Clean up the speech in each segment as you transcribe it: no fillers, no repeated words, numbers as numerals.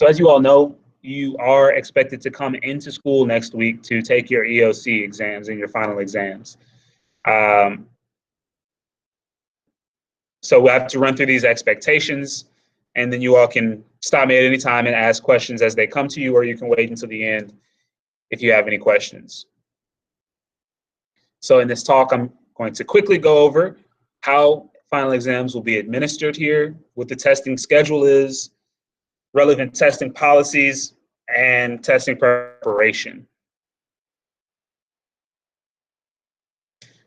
So as you all know, you are expected to come into school next week to take your EOC exams and your final exams. So we'll have to run through these expectations, and then you all can stop me at any time and ask questions as they come to you, or you can wait until the end if you have any questions. So in this talk, I'm going to quickly go over how final exams will be administered here, what the testing schedule is, relevant testing policies, and testing preparation.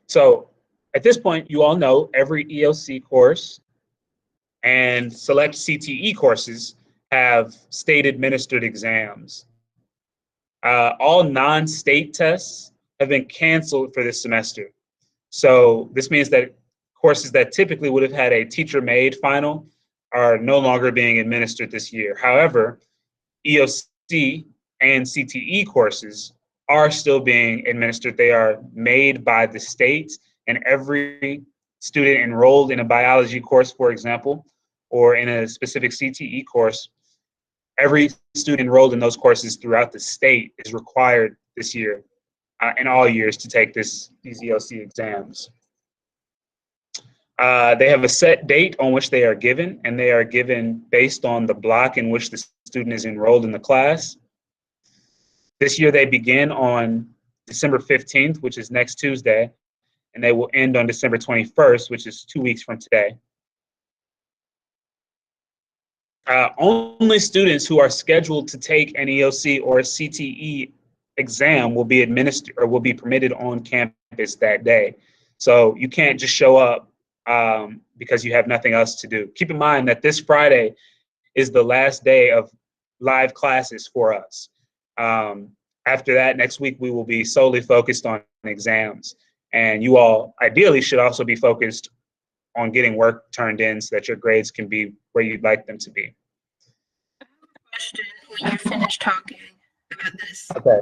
So at this point, you all know every EOC course and select CTE courses have state-administered exams. All non-state tests have been canceled for this semester. So this means that courses that typically would have had a teacher-made final are no longer being administered this year. However, EOC and CTE courses are still being administered. They are made by the state, and every student enrolled in a biology course, for example, or in a specific CTE course, every student enrolled in those courses throughout the state is required this year and all years to take these EOC exams. They have a set date on which they are given, and they are given based on the block in which the student is enrolled in the class. This year they begin on December 15th, which is next Tuesday, and they will end on December 21st, which is 2 weeks from today. Only students who are scheduled to take an EOC or a CTE exam will be administered or will be permitted on campus that day. So you can't just show up because you have nothing else to do. Keep in mind that this Friday is the last day of live classes for us. After that, next week, we will be solely focused on exams. And you all ideally should also be focused on getting work turned in so that your grades can be where you'd like them to be. I have a question when you finish talking about this. Okay.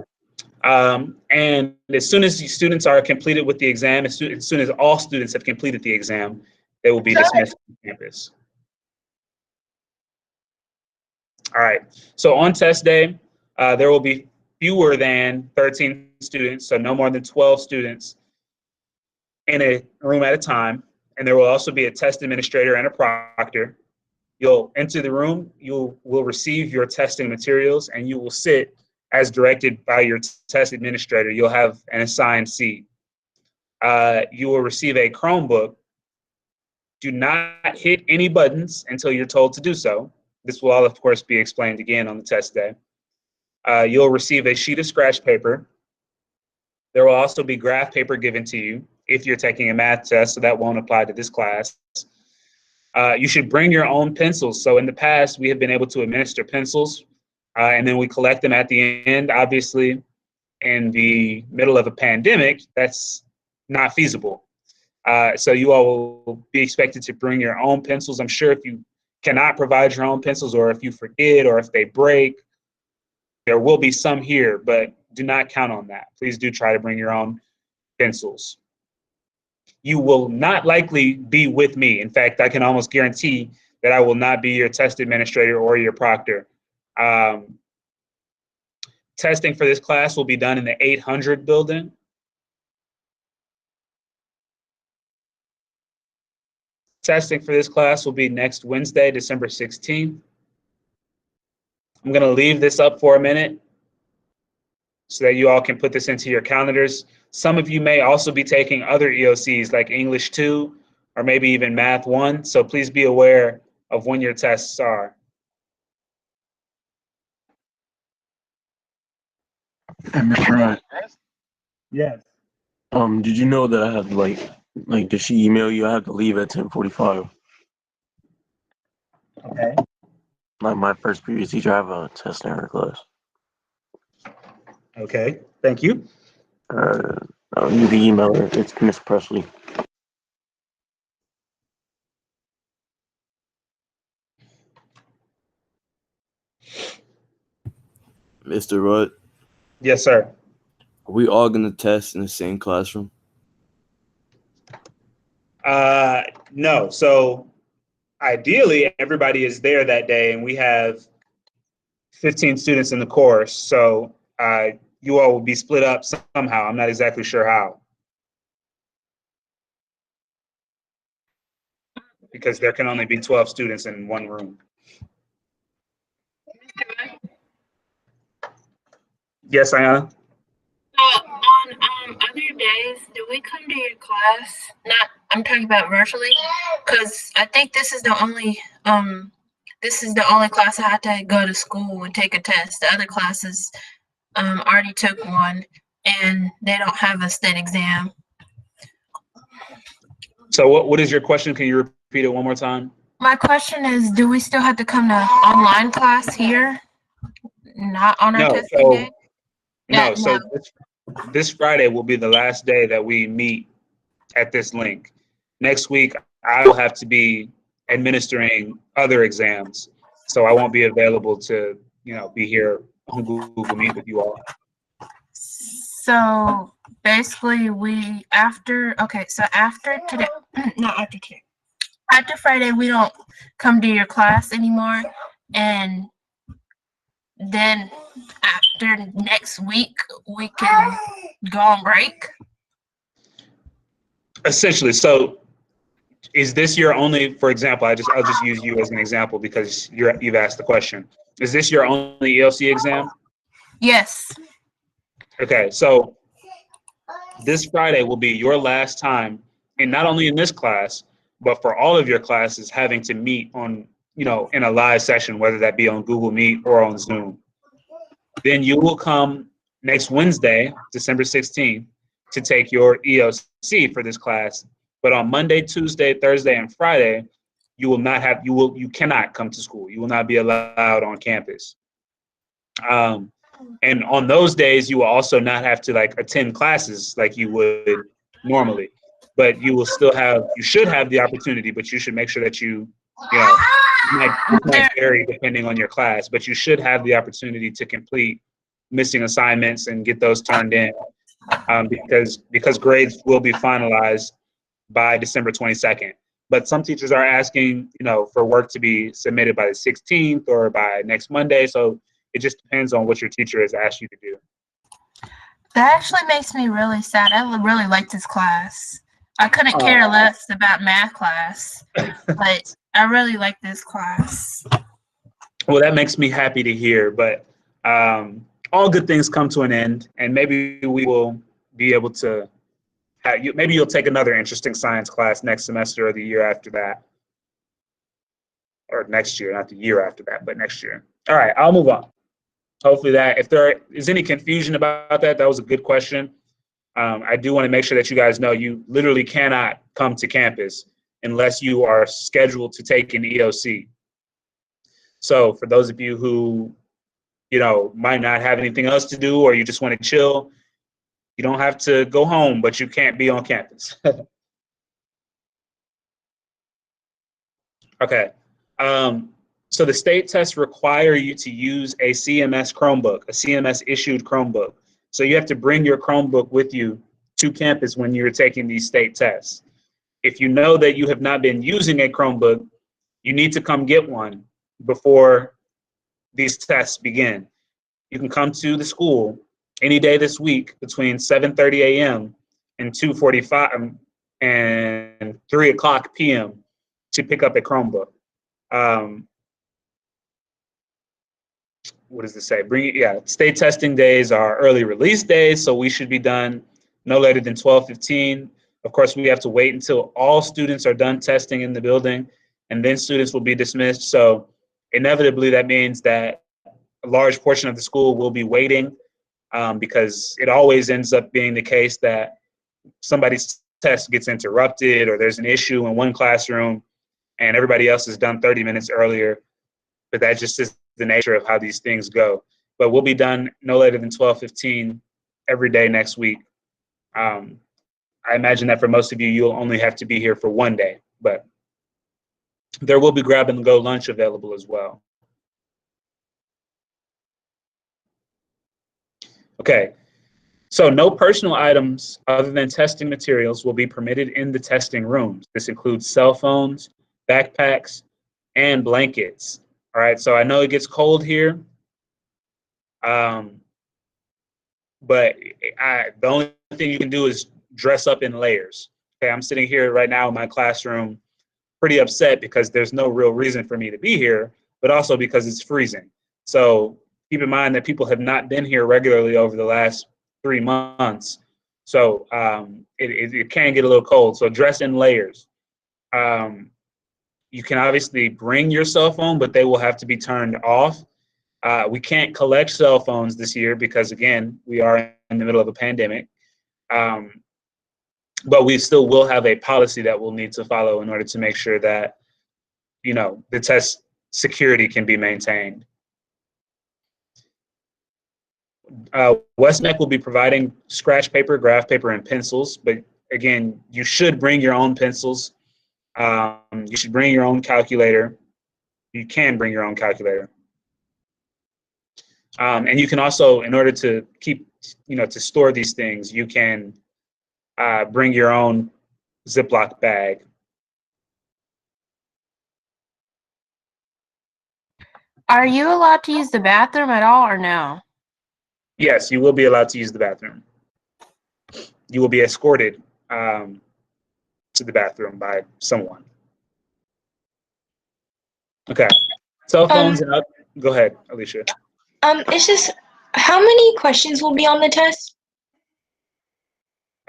And as soon as the students are completed with the exam, as soon as all students have completed the exam, they will be dismissed from campus. All right. So on test day, there will be fewer than 13 students, so no more than 12 students in a room at a time. And there will also be a test administrator and a proctor. You'll enter the room, you will receive your testing materials, and you will sit as directed by your test administrator. You'll have an assigned seat. You will receive a Chromebook. Do not hit any buttons until you're told to do so. This will all, of course, be explained again on the test day. You'll receive a sheet of scratch paper. There will also be graph paper given to you if you're taking a math test, so that won't apply to this class. You should bring your own pencils. So in the past, we have been able to administer pencils, and then we collect them at the end. Obviously, in the middle of a pandemic, that's not feasible. So you all will be expected to bring your own pencils. I'm sure if you cannot provide your own pencils, or if you forget, or if they break, there will be some here, but do not count on that. Please do try to bring your own pencils. You will not likely be with me. In fact, I can almost guarantee that I will not be your test administrator or your proctor. Testing for this class will be done in the 800 building. Testing for this class will be next Wednesday, December 16th. I'm going to leave this up for a minute so that you all can put this into your calendars. Some of you may also be taking other EOCs like English 2 or maybe even Math 1, so please be aware of when your tests are. Hey, Mr. Wright. Yes. Did you know that I have like did she email you? I have to leave at 10:45. Okay. Like my first period teacher, I have a test in her class. Okay. Thank you. You can email her. It's Miss Presley. Mr. Rudd, Yes, sir. are we all going to test in the same classroom? No. So ideally, everybody is there that day, and we have 15 students in the course. So you all will be split up somehow. I'm not exactly sure how. Because there can only be 12 students in one room. Yes, Ayana? On other days, do we come to your class? Not, I'm talking about virtually, because I think this is the only class I had to go to school and take a test. The other classes already took one, and they don't have a state exam. So what is your question? Can you repeat it one more time? My question is, do we still have to come to online class here? Not on our testing day? No, so this Friday will be the last day that we meet at this link. Next week, I will have to be administering other exams, so I won't be available to, be here on Google Meet with you all. So basically, after today, not after today, after Friday, we don't come to your class anymore, and then after next week, we can go on break. Essentially, so is this your only, for example, I'll just use you as an example because you've asked the question. Is this your only ELC exam? Yes. Okay, so this Friday will be your last time, and not only in this class, but for all of your classes having to meet on, in a live session, whether that be on Google Meet or on Zoom. Then you will come next Wednesday, December 16th, to take your ELC for this class. But on Monday, Tuesday, Thursday, and Friday, you cannot come to school. You will not be allowed on campus. And on those days, you will also not have to attend classes like you would normally. But you should have the opportunity, but you should make sure that it might vary depending on your class, but you should have the opportunity to complete missing assignments and get those turned in because grades will be finalized by December 22nd. But some teachers are asking, for work to be submitted by the 16th or by next Monday. So it just depends on what your teacher has asked you to do. That actually makes me really sad. I really like this class. I couldn't care less about math class, but I really like this class. Well, that makes me happy to hear, but all good things come to an end, and maybe we will be able to maybe you'll take another interesting science class next semester or the year after that. Or next year, not the year after that, but next year. All right, I'll move on. Hopefully if there is any confusion about that was a good question. I do want to make sure that you guys know you literally cannot come to campus unless you are scheduled to take an EOC. So for those of you who, might not have anything else to do or you just want to chill, you don't have to go home, but you can't be on campus. Okay. So the state tests require you to use a CMS Chromebook, a CMS issued Chromebook. So you have to bring your Chromebook with you to campus when you're taking these state tests. If you know that you have not been using a Chromebook, you need to come get one before these tests begin. You can come to the school any day this week between 7:30 a.m. and 2:45 and 3 o'clock p.m. to pick up a Chromebook. What does it say? State testing days are early release days, so we should be done no later than 12:15. Of course, we have to wait until all students are done testing in the building, and then students will be dismissed. So inevitably, that means that a large portion of the school will be waiting because it always ends up being the case that somebody's test gets interrupted or there's an issue in one classroom and everybody else is done 30 minutes earlier. But that just is the nature of how these things go. But we'll be done no later than 12:15 every day next week. I imagine that for most of you, you'll only have to be here for one day, but there will be grab and go lunch available as well. Okay, so no personal items other than testing materials will be permitted in the testing rooms. This includes cell phones, backpacks, and blankets. All right, so I know it gets cold here, But the only thing you can do is dress up in layers. Okay, I'm sitting here right now in my classroom pretty upset because there's no real reason for me to be here, but also because it's freezing. So keep in mind that people have not been here regularly over the last 3 months. So it can get a little cold. So dress in layers. You can obviously bring your cell phone, but they will have to be turned off. We can't collect cell phones this year because, again, we are in the middle of a pandemic. But we still will have a policy that we'll need to follow in order to make sure that, you know, the test security can be maintained. Westmec will be providing scratch paper, graph paper, and pencils. But again, you should bring your own pencils. You should bring your own calculator. You can bring your own calculator. And you can also, in order to keep, you know, to store these things, you can bring your own Ziploc bag. Are you allowed to use the bathroom at all or no? Yes, you will be allowed to use the bathroom. You will be escorted to the bathroom by someone. Okay. Cell phones and go ahead, Alicia. It's just, how many questions will be on the test?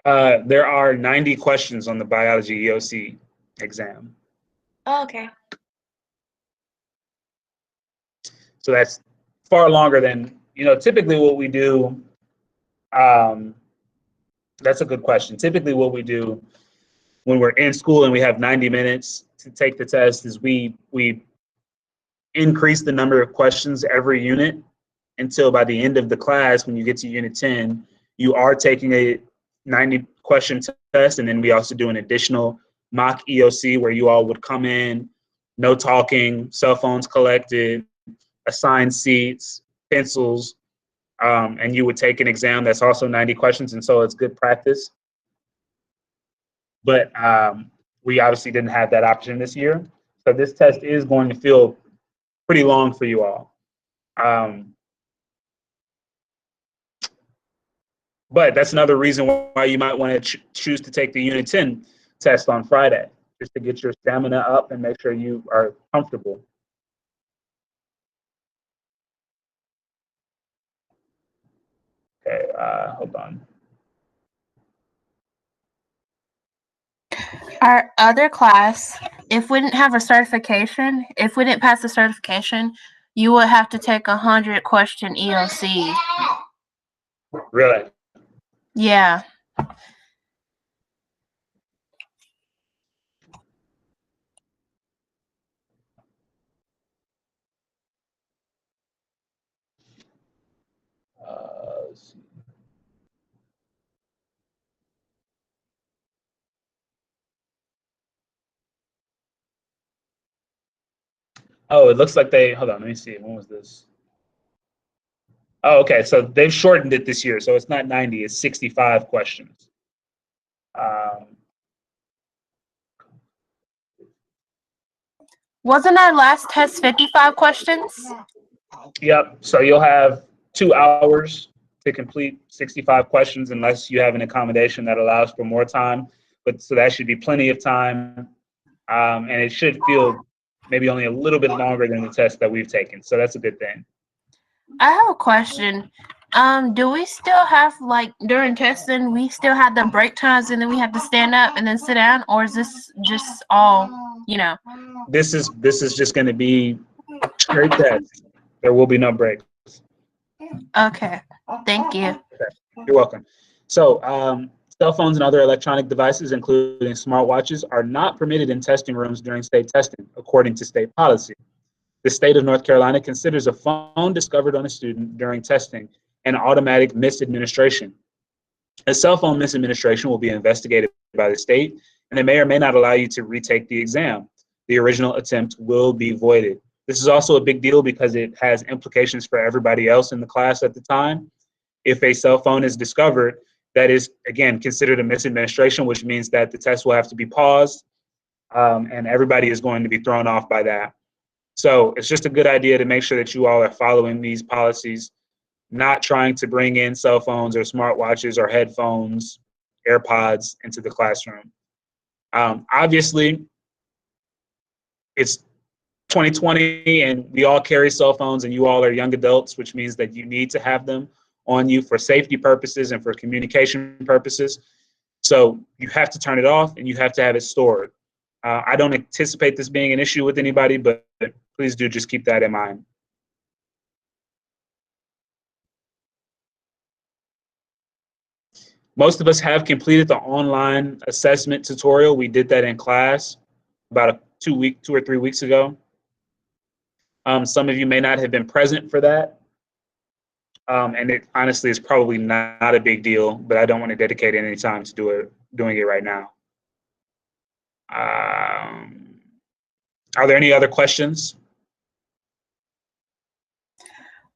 There are 90 questions on the biology EOC exam. Oh, okay. So that's far longer than, you know, typically what we do. That's a good question. Typically what we do when we're in school and we have 90 minutes to take the test is we increase the number of questions every unit until by the end of the class, when you get to unit 10, you are taking a 90 question test. And then we also do an additional mock EOC where you all would come in, no talking, cell phones collected, assigned seats, pencils, and you would take an exam that's also 90 questions. And so it's good practice. But we obviously didn't have that option this year. So this test is going to feel pretty long for you all. But that's another reason why you might want to choose to take the Unit 10 test on Friday, just to get your stamina up and make sure you are comfortable. Okay, hold on. Our other class, if we didn't have a certification, if we didn't pass the certification, you would have to take 100 question EOC. Really? Yeah. Let's see. Oh, it looks like they, hold on, let me see. When was this? Oh, okay. So they've shortened it this year. So it's not 90, it's 65 questions. Wasn't our last test 55 questions? Yep. So you'll have 2 hours to complete 65 questions unless you have an accommodation that allows for more time. But so that should be plenty of time. And it should feel maybe only a little bit longer than the test that we've taken. So that's a good thing. I have a question. Do we still have, like, during testing, we still have the break times and then we have to stand up and then sit down, or is this just all, you know? This is just going to be straight test. There will be no breaks. Okay, thank you. You're welcome. So cell phones and other electronic devices, including smartwatches, are not permitted in testing rooms during state testing, according to state policy. The state of North Carolina considers a phone discovered on a student during testing an automatic misadministration. A cell phone misadministration will be investigated by the state, and they may or may not allow you to retake the exam. The original attempt will be voided. This is also a big deal because it has implications for everybody else in the class at the time. If a cell phone is discovered, that is, again, considered a misadministration, which means that the test will have to be paused, and everybody is going to be thrown off by that. So it's just a good idea to make sure that you all are following these policies, not trying to bring in cell phones or smartwatches or headphones, AirPods into the classroom. Obviously, it's 2020 and we all carry cell phones and you all are young adults, which means that you need to have them on you for safety purposes and for communication purposes. So you have to turn it off and you have to have it stored. I don't anticipate this being an issue with anybody, but please do just keep that in mind. Most of us have completed the online assessment tutorial. We did that in class about 2 or 3 weeks ago. Some of you may not have been present for that. And it honestly is probably not a big deal, but I don't want to dedicate any time to doing it right now. Are there any other questions?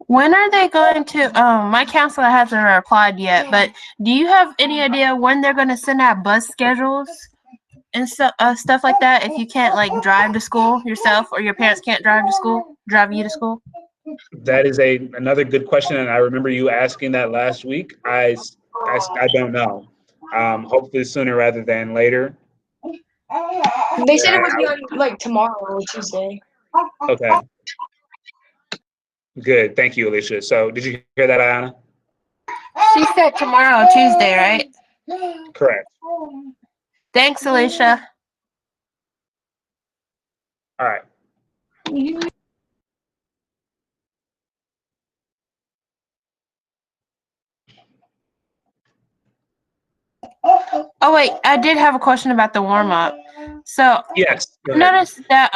When are they going to, my counselor hasn't replied yet, but do you have any idea when they're going to send out bus schedules and stuff like that if you can't like drive to school yourself or your parents can't drive you to school? That is another good question, and I remember you asking that last week. I don't know. Hopefully sooner rather than later. They said it would be on like tomorrow or Tuesday. Okay. Good. Thank you, Alicia. So did you hear that, Ayana? She said tomorrow, Tuesday, right? Correct. Thanks, Alicia. All right. Oh wait, I did have a question about the warm up. So Yes. I noticed that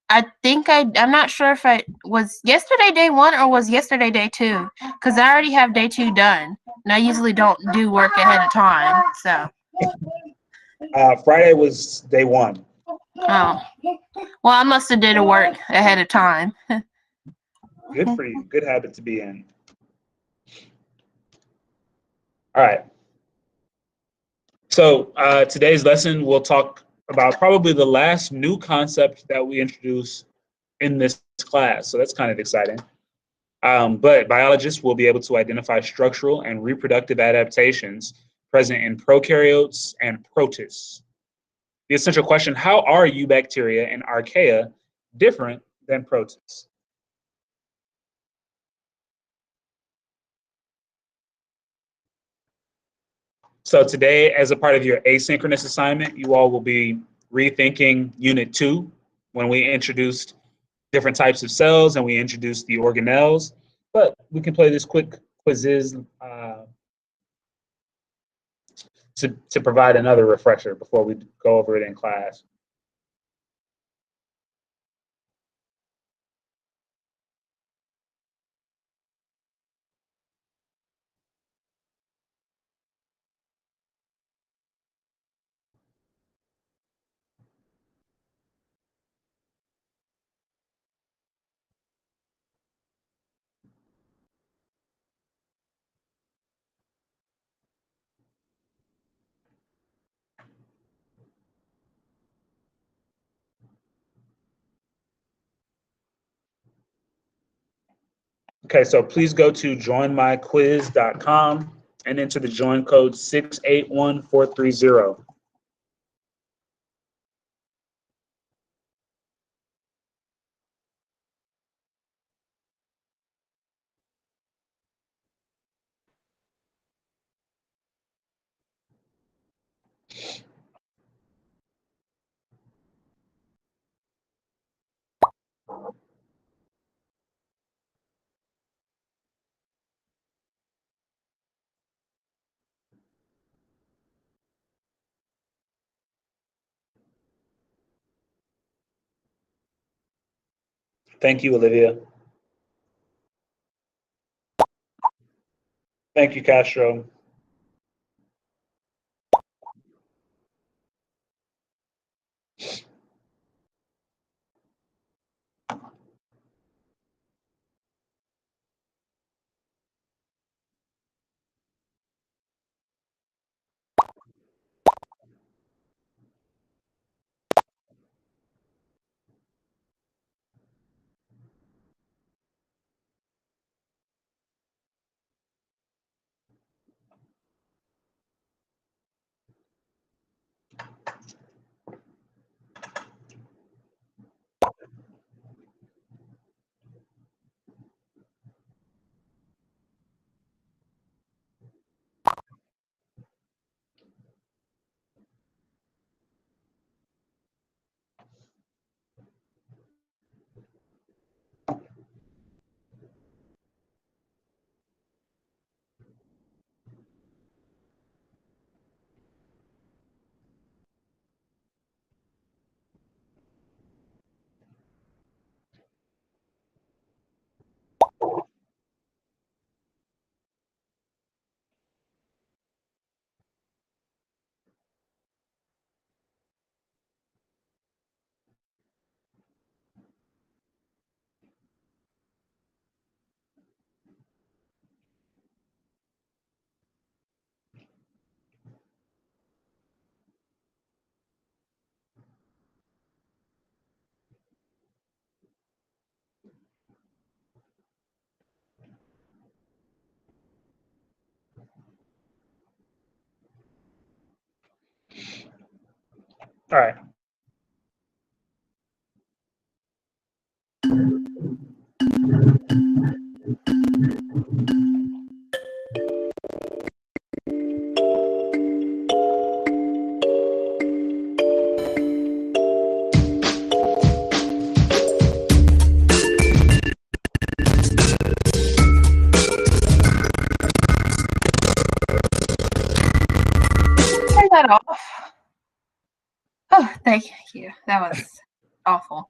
I think I'm not sure if I was yesterday day 1 or was yesterday day 2 because I already have day 2 done and I usually don't do work ahead of time. So Friday was day 1. well, I must have did a work ahead of time. Good for you. Good habit to be in. All right. So today's lesson, we'll talk about probably the last new concept that we introduce in this class. So that's kind of exciting. But biologists will be able to identify structural and reproductive adaptations present in prokaryotes and protists. The essential question, how are Eubacteria and Archaea different than protists? So today, as a part of your asynchronous assignment, you all will be rethinking Unit 2 when we introduced different types of cells and we introduced the organelles. But we can play this quick quizzes to provide another refresher before we go over it in class. Okay, so please go to joinmyquiz.com and enter the join code 681430. Thank you, Olivia. Thank you, Castro. All right. Turn that off. Oh, thank you. That was awful.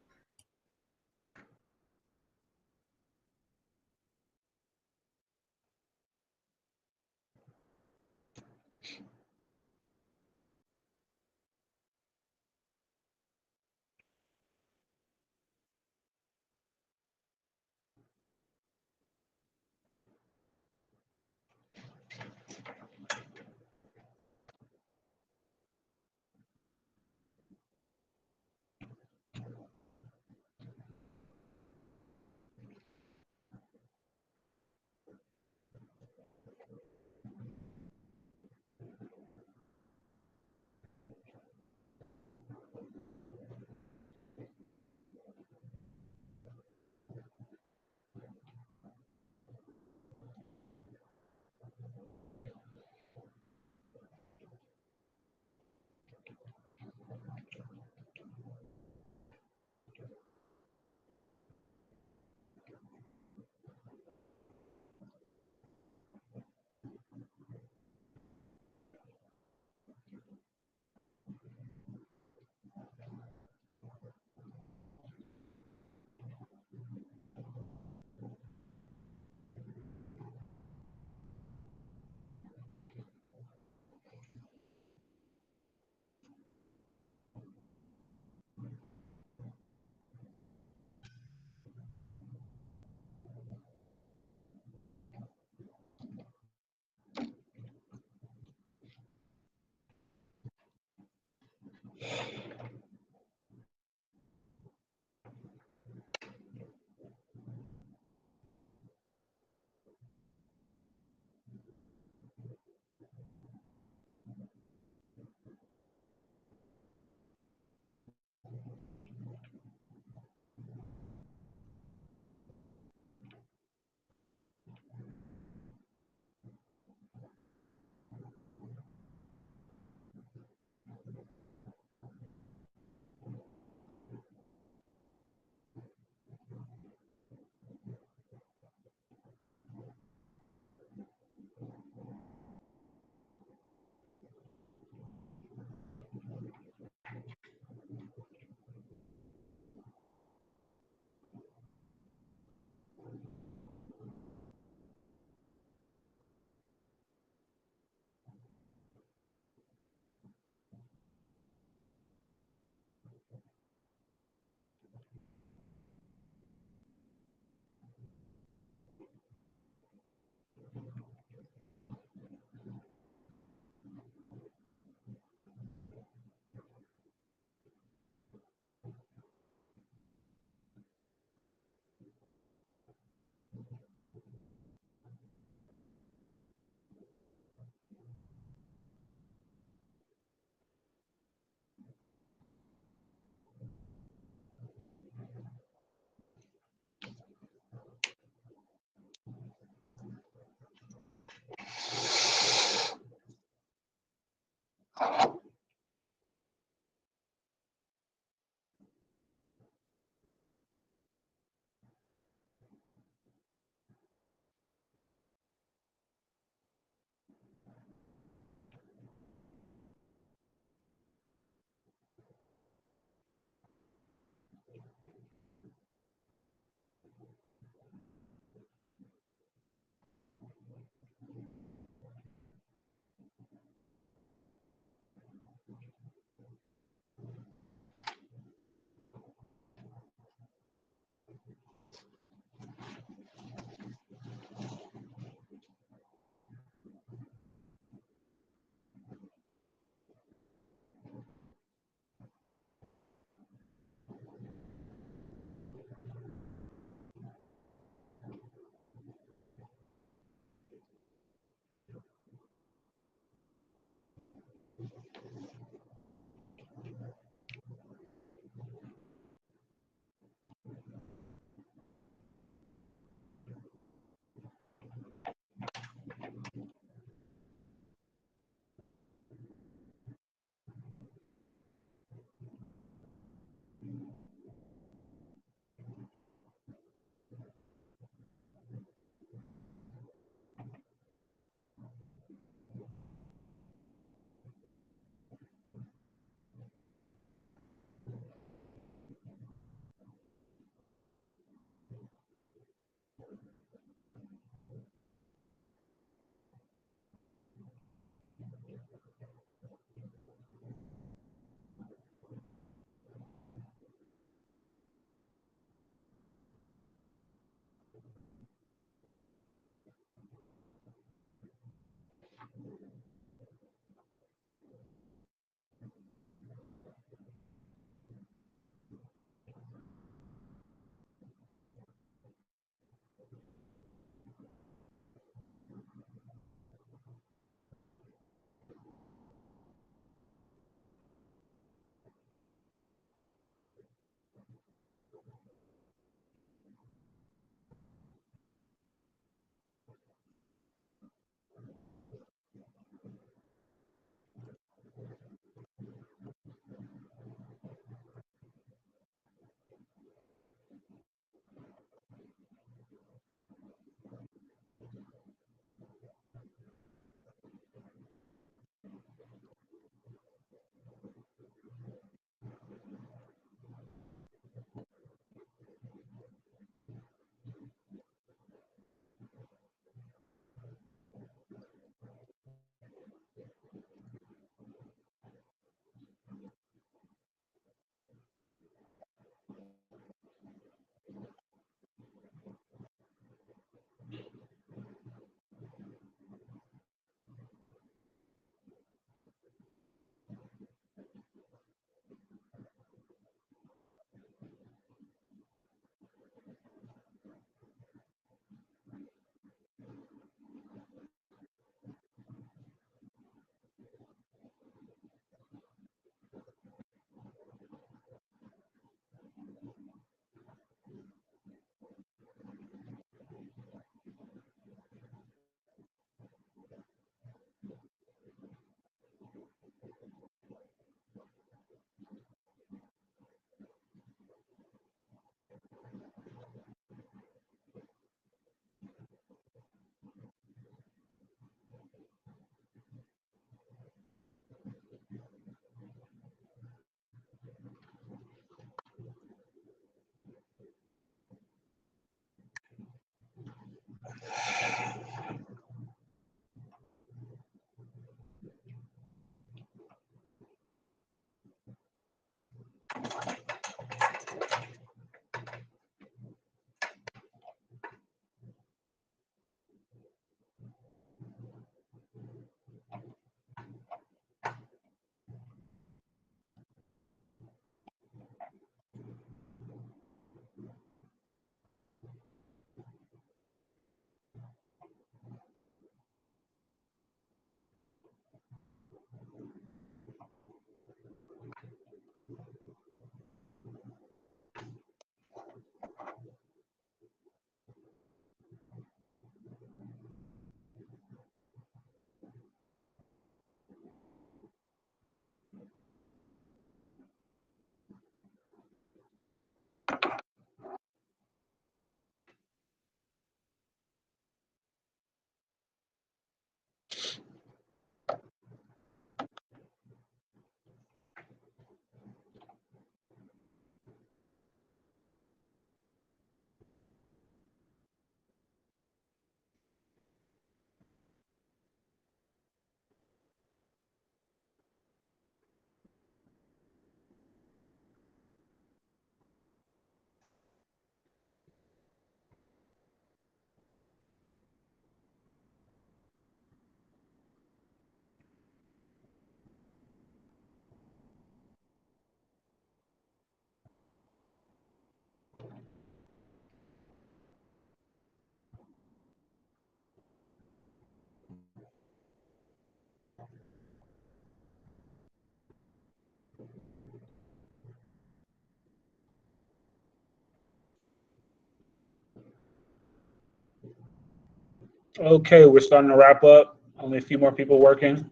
Okay, we're starting to wrap up. Only a few more people working.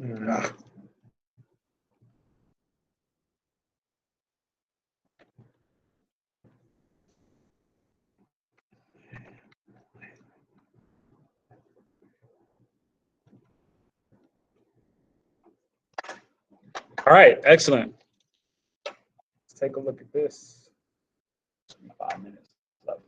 Ugh. All right, excellent. Let's take a look at this. 5 minutes left.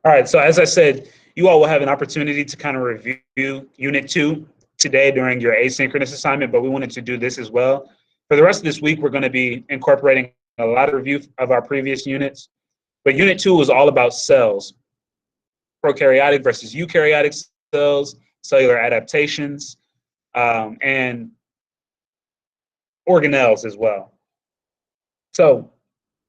All right, so as I said, you all will have an opportunity to kind of review Unit 2 today during your asynchronous assignment, but we wanted to do this as well. For the rest of this week, we're going to be incorporating a lot of review of our previous units, but Unit 2 was all about cells, prokaryotic versus eukaryotic cells, cellular adaptations, and organelles as well. So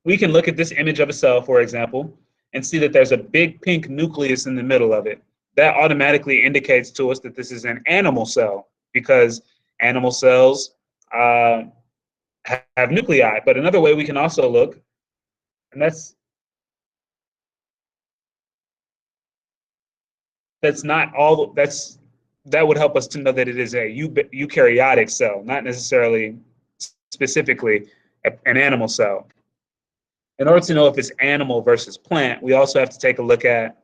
we can look at this image of a cell, for example, and see that there's a big pink nucleus in the middle of it. That automatically indicates to us that this is an animal cell, because animal cells have nuclei. But another way we can also look, and that's not all, that would help us to know that it is a eukaryotic cell, not necessarily specifically an animal cell. In order to know if it's animal versus plant, we also have to take a look at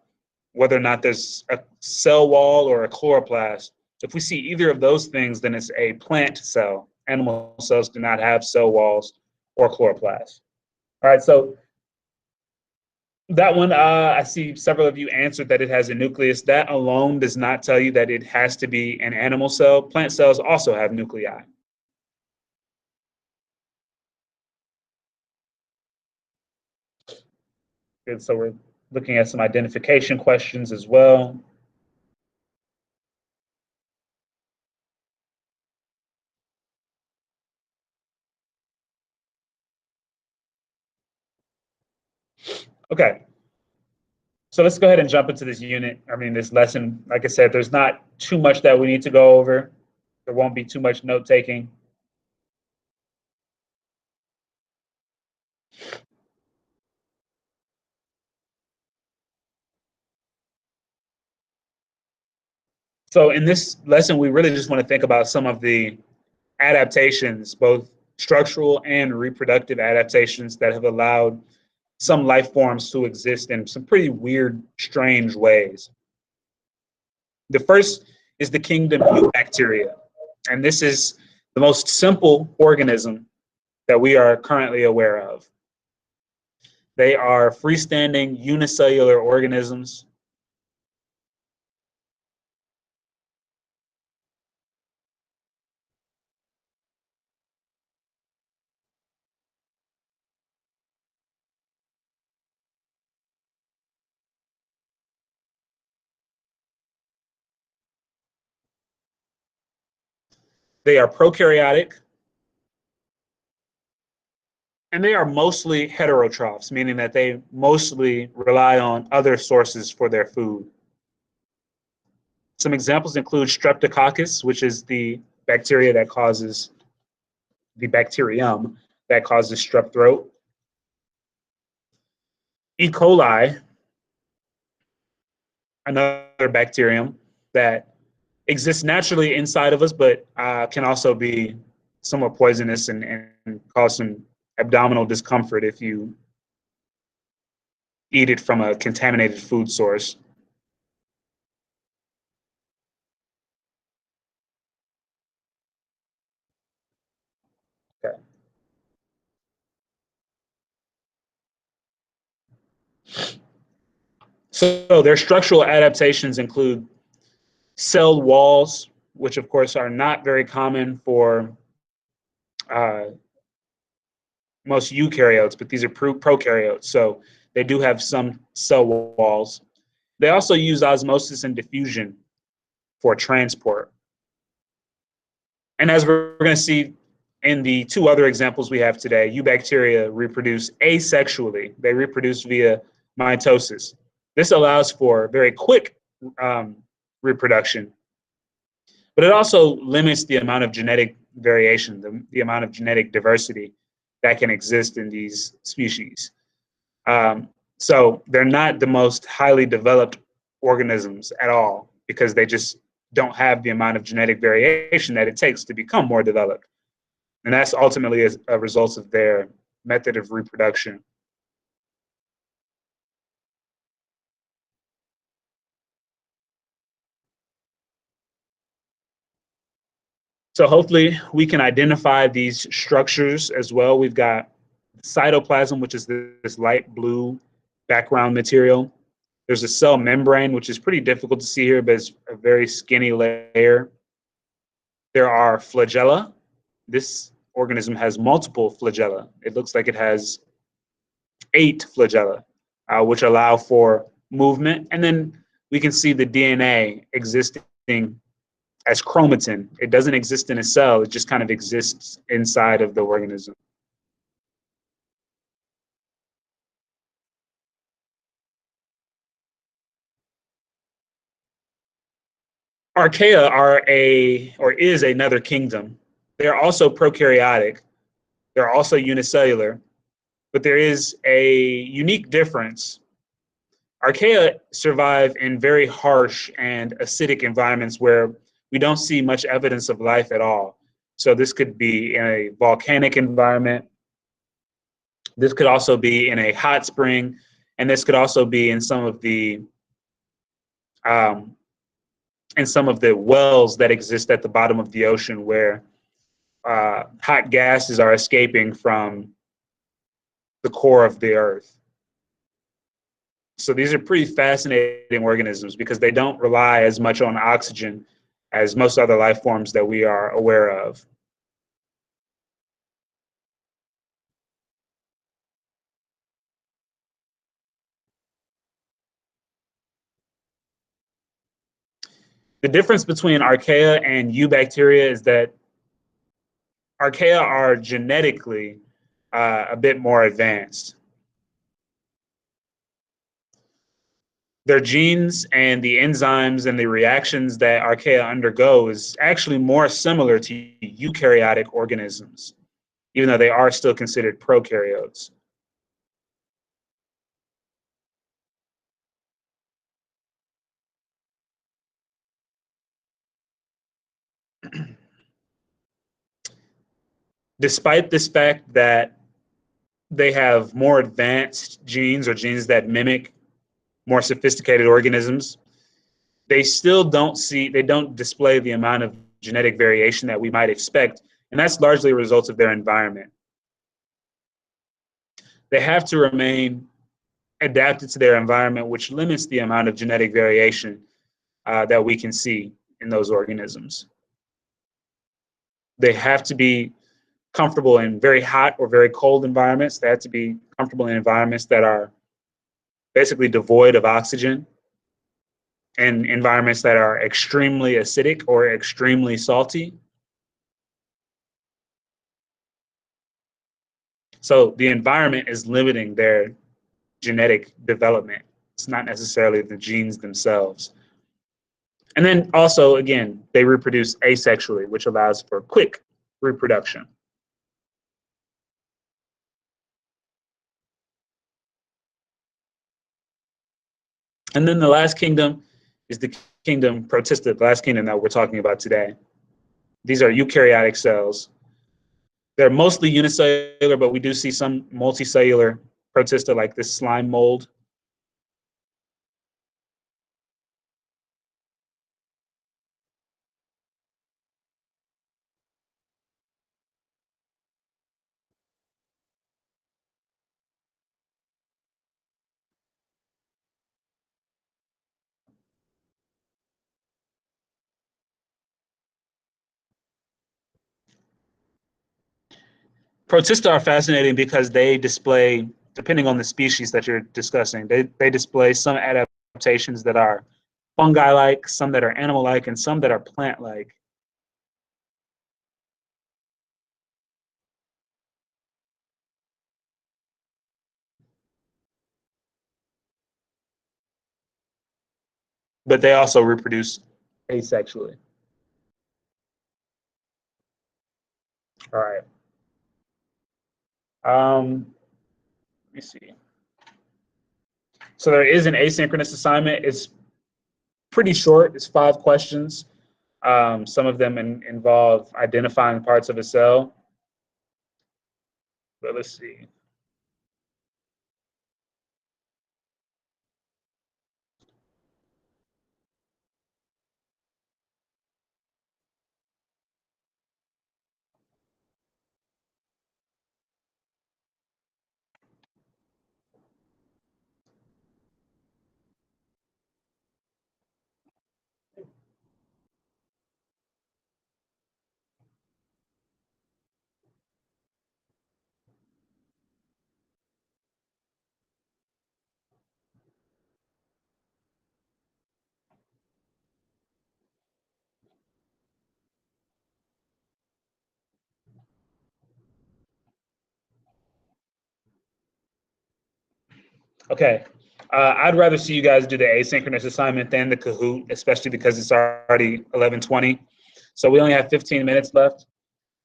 whether or not there's a cell wall or a chloroplast. If we see either of those things, then it's a plant cell. Animal cells do not have cell walls or chloroplast. All right, so that one, I see several of you answered that it has a nucleus. That alone does not tell you that it has to be an animal cell. Plant cells also have nuclei. Good, so we're looking at some identification questions as well. Okay, so let's go ahead and jump into this this lesson. Like I said, there's not too much that we need to go over. There won't be too much note taking. So in this lesson, we really just want to think about some of the adaptations, both structural and reproductive adaptations that have allowed some life forms to exist in some pretty weird, strange ways. The first is the kingdom Eubacteria, and this is the most simple organism that we are currently aware of. They are freestanding unicellular organisms. They are prokaryotic, and they are mostly heterotrophs, meaning that they mostly rely on other sources for their food. Some examples include Streptococcus, which is the bacteria that causes the bacterium that causes strep throat. E. coli, another bacterium that exists naturally inside of us, but can also be somewhat poisonous and cause some abdominal discomfort if you eat it from a contaminated food source. Okay. So their structural adaptations include cell walls, which of course are not very common for most eukaryotes, but these are prokaryotes. So they do have some cell walls. They also use osmosis and diffusion for transport. And as we're going to see in the two other examples we have today, eubacteria reproduce asexually. They reproduce via mitosis. This allows for very quick reproduction, but it also limits the amount of genetic variation, the amount of genetic diversity that can exist in these species. So they're not the most highly developed organisms at all because they just don't have the amount of genetic variation that it takes to become more developed. And that's ultimately a result of their method of reproduction. So hopefully we can identify these structures as well. We've got cytoplasm, which is this light blue background material. There's a cell membrane, which is pretty difficult to see here, but it's a very skinny layer. There are flagella. This organism has multiple flagella. It looks like it has 8 flagella, which allow for movement. And then we can see the DNA existing as chromatin. It doesn't exist in a cell, it just kind of exists inside of the organism. Archaea is another kingdom. They're also prokaryotic. They're also unicellular, but there is a unique difference. Archaea survive in very harsh and acidic environments where we don't see much evidence of life at all. So this could be in a volcanic environment. This could also be in a hot spring, and this could also be in some of the wells that exist at the bottom of the ocean where hot gases are escaping from the core of the earth. So these are pretty fascinating organisms because they don't rely as much on oxygen as most other life forms that we are aware of. The difference between Archaea and Eubacteria is that Archaea are genetically a bit more advanced. Their genes and the enzymes and the reactions that Archaea undergo is actually more similar to eukaryotic organisms, even though they are still considered prokaryotes. Despite this fact that they have more advanced genes or genes that mimic more sophisticated organisms, they still don't display the amount of genetic variation that we might expect, and that's largely a result of their environment. They have to remain adapted to their environment, which limits the amount of genetic variation that we can see in those organisms. They have to be comfortable in very hot or very cold environments. They have to be comfortable in environments that are basically devoid of oxygen, and environments that are extremely acidic or extremely salty. So the environment is limiting their genetic development. It's not necessarily the genes themselves. And then also, again, they reproduce asexually, which allows for quick reproduction. And then the last kingdom is the kingdom Protista, the last kingdom that we're talking about today. These are eukaryotic cells. They're mostly unicellular, but we do see some multicellular Protista like this slime mold. Protista are fascinating because they display, depending on the species that you're discussing, they display some adaptations that are fungi-like, some that are animal-like, and some that are plant-like. But they also reproduce asexually. All right. Let me see. So there is an asynchronous assignment. It's pretty short. It's 5 questions. Some of them involve identifying parts of a cell. But let's see. Okay. I'd rather see you guys do the asynchronous assignment than the Kahoot, especially because it's already 11:20. So we only have 15 minutes left.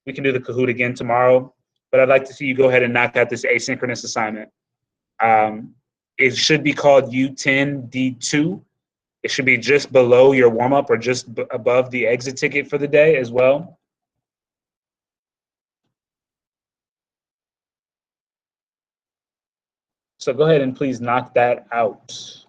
We can do the Kahoot again tomorrow, but I'd like to see you go ahead and knock out this asynchronous assignment. It should be called U10D2. It should be just below your warm-up or just above the exit ticket for the day as well. So go ahead and please knock that out.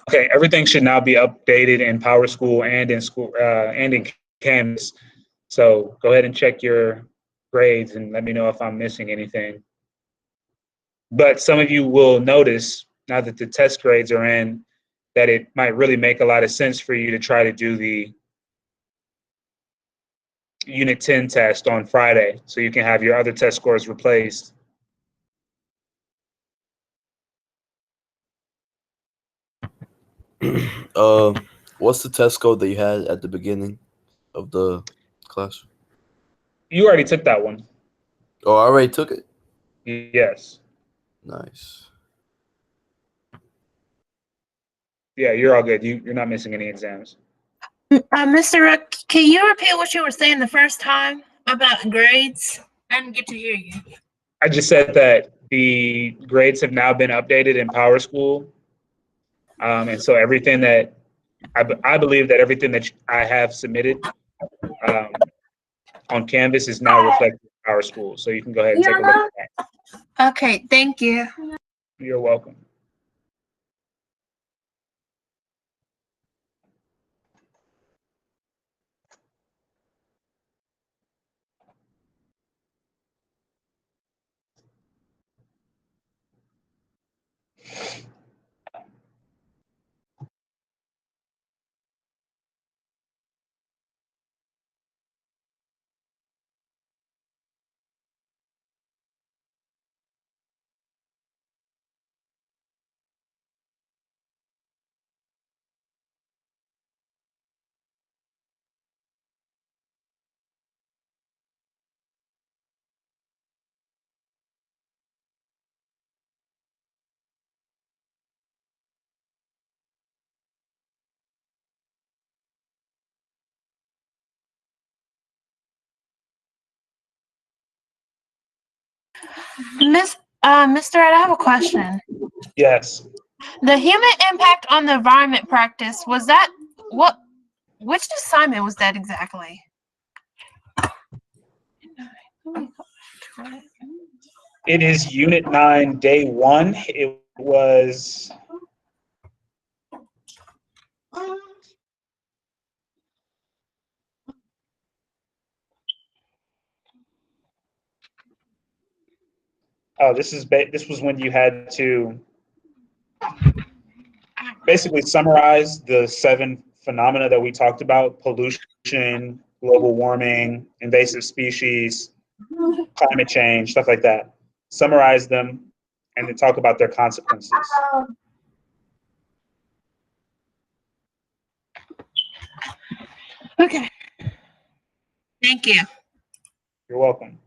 Okay, everything should now be updated in Power School and in school and in Canvas. So go ahead and check your grades and let me know if I'm missing anything. But some of you will notice now that the test grades are in that it might really make a lot of sense for you to try to do the Unit 10 test on Friday so you can have your other test scores replaced. What's the test code that you had at the beginning of the class? You already took that one. Oh, I already took it. Yes. Nice. Yeah, you're all good. You're not missing any exams. Mr. Rook, can you repeat what you were saying the first time about grades? I didn't get to hear you. I just said that the grades have now been updated in Power School. And so everything that I believe that everything that I have submitted on Canvas is now reflected in Power School. So you can go ahead and take a look at that. Okay, thank you. You're welcome. Mr. Ed, I have a question. Yes. The human impact on the environment practice, was that which assignment was that exactly? It is Unit 9, Day 1. It was this was when you had to basically summarize the 7 phenomena that we talked about: pollution, global warming, invasive species, climate change, stuff like that. Summarize them and then talk about their consequences. Okay. Thank you. You're welcome.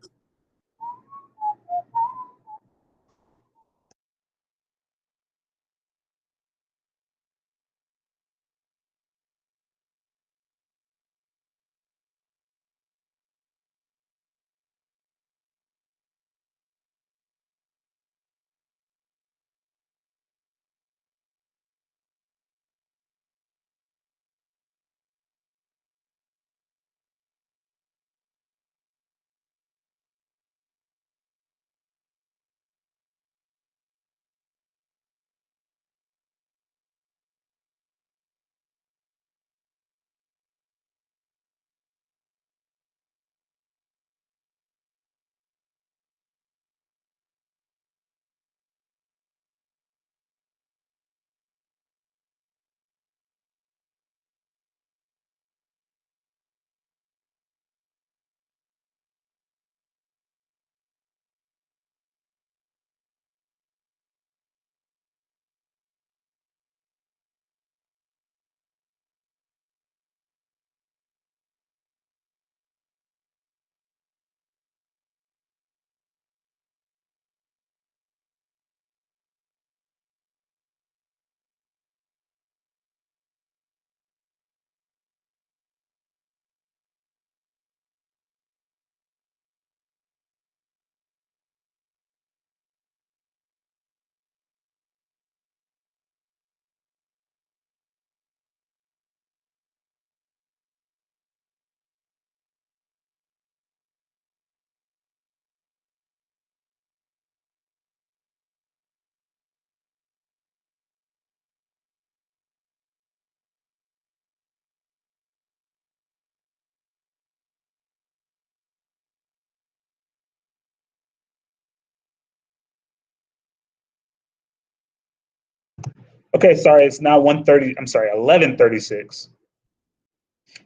Okay, sorry, it's now 1:30. I'm sorry, 11:36.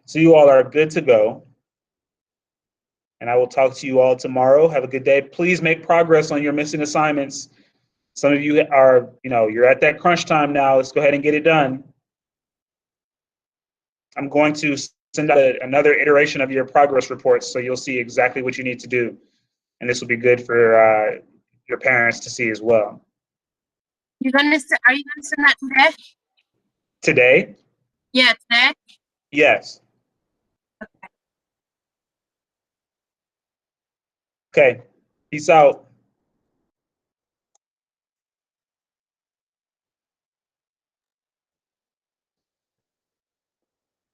So you all are good to go. And I will talk to you all tomorrow. Have a good day. Please make progress on your missing assignments. Some of you are, you're at that crunch time now. Let's go ahead and get it done. I'm going to send out another iteration of your progress reports so you'll see exactly what you need to do. And this will be good for your parents to see as well. Are you gonna send that today? Today? Yeah, today. Yes. Okay. Peace out.